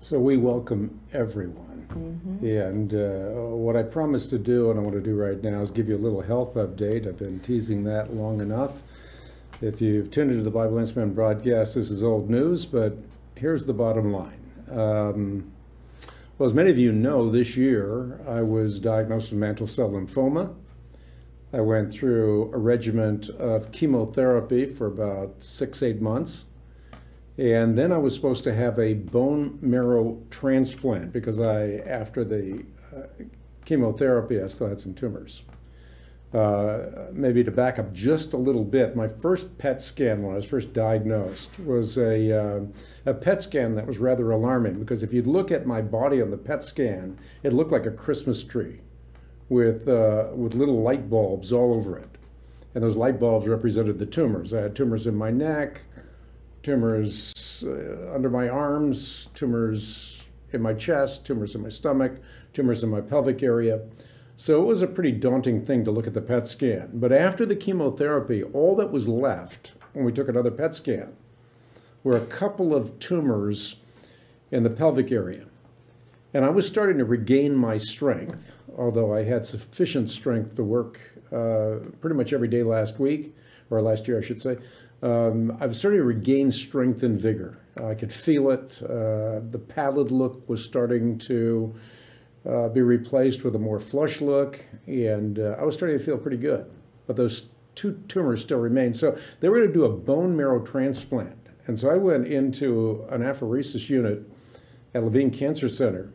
So we welcome everyone. And what I promised to do, and I want to do right now, is give you a little health update. I've been teasing that long enough. If you've tuned into the Bible Answerman broadcast, this is old news, but here's the bottom line. Well, as many of you know, this year I was diagnosed with mantle cell lymphoma. I went through a regimen of chemotherapy for about 6-8 months. And then I was supposed to have a bone marrow transplant because after the chemotherapy, I still had some tumors. Maybe to back up just a little bit, my first PET scan when I was first diagnosed was a PET scan that was rather alarming, because if you look at my body on the PET scan, it looked like a Christmas tree with little light bulbs all over it. And those light bulbs represented the tumors. I had tumors in my neck, tumors under my arms, tumors in my chest, tumors in my stomach, tumors in my pelvic area. So it was a pretty daunting thing to look at the PET scan. But after the chemotherapy, all that was left when we took another PET scan were a couple of tumors in the pelvic area. And I was starting to regain my strength, although I had sufficient strength to work pretty much every day last week, or last year, I should say. I was starting to regain strength and vigor. I could feel it. The pallid look was starting to be replaced with a more flush look, and I was starting to feel pretty good. But those two tumors still remained. So they were going to do a bone marrow transplant. And so I went into an apheresis unit at Levine Cancer Center,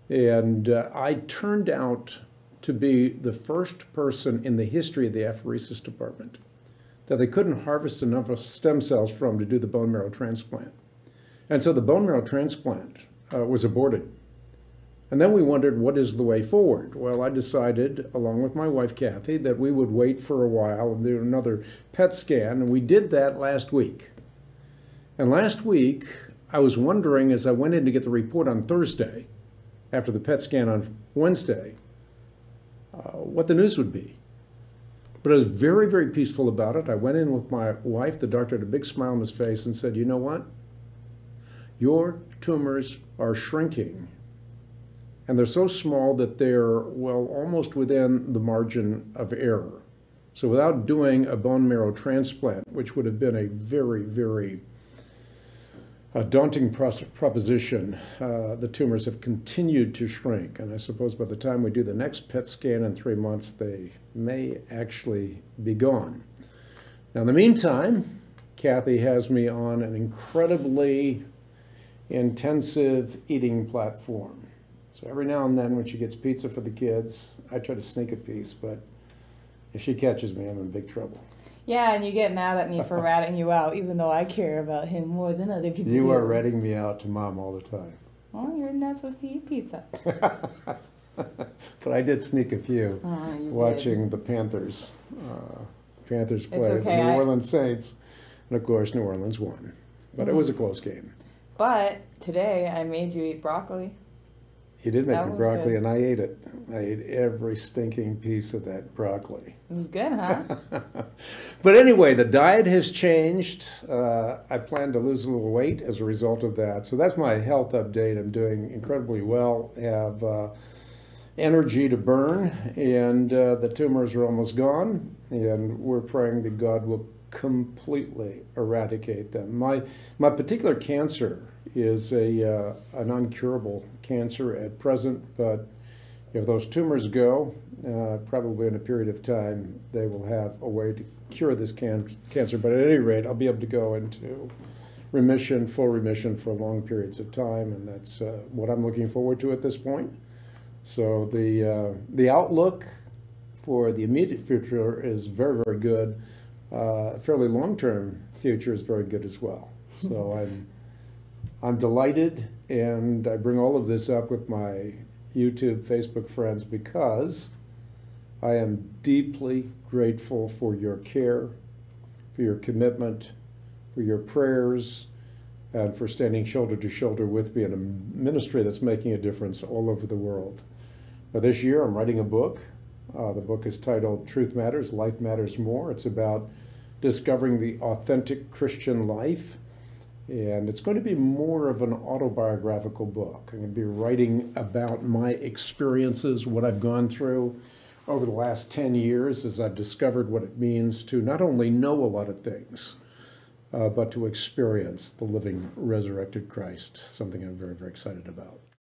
and I turned out to be the first person in the history of the apheresis department that they couldn't harvest enough stem cells from to do the bone marrow transplant. And so the bone marrow transplant was aborted. And then we wondered, what is the way forward? Well, I decided, along with my wife, Kathy, that we would wait for a while and do another PET scan, and we did that last week. And last week, I was wondering, as I went in to get the report on Thursday, after the PET scan on Wednesday, what the news would be. But I was very, very peaceful about it. I went in with my wife. The doctor had a big smile on his face and said, you know what? Your tumors are shrinking. And they're so small that they're, well, almost within the margin of error. So without doing a bone marrow transplant, which would have been a very, very daunting proposition, the tumors have continued to shrink. And I suppose by the time we do the next PET scan in 3 months, they may actually be gone. Now, in the meantime, Kathy has me on an incredibly intensive eating platform. So every now and then when she gets pizza for the kids, I try to sneak a piece, but if she catches me, I'm in big trouble. Yeah, and you get mad at me for ratting you out, even though I care about him more than other people do. You are ratting me out to Mom all the time. Well, you're not supposed to eat pizza. But I did sneak a few watching the Panthers. Panthers play the New Orleans Saints, and of course New Orleans won. But it was a close game. But today I made you eat broccoli. You did make me broccoli, and I ate it. I ate every stinking piece of that broccoli. It was good, huh? But anyway, the diet has changed. I plan to lose a little weight as a result of that. So that's my health update. I'm doing incredibly well. I have energy to burn, and the tumors are almost gone. And we're praying that God will completely eradicate them. My particular cancer is a non-curable cancer at present, but if those tumors go, probably in a period of time, they will have a way to cure this cancer. But at any rate, I'll be able to go into remission, full remission for long periods of time, and that's what I'm looking forward to at this point. So the outlook for the immediate future is very, very good. Fairly long-term future is very good as well. So I'm delighted, and I bring all of this up with my YouTube, Facebook friends because I am deeply grateful for your care, for your commitment, for your prayers, and for standing shoulder to shoulder with me in a ministry that's making a difference all over the world. Now, this year I'm writing a book. The book is titled Truth Matters, Life Matters More. It's about discovering the authentic Christian life. And it's going to be more of an autobiographical book. I'm going to be writing about my experiences, what I've gone through over the last 10 years as I've discovered what it means to not only know a lot of things, but to experience the living, resurrected Christ, something I'm very, very excited about.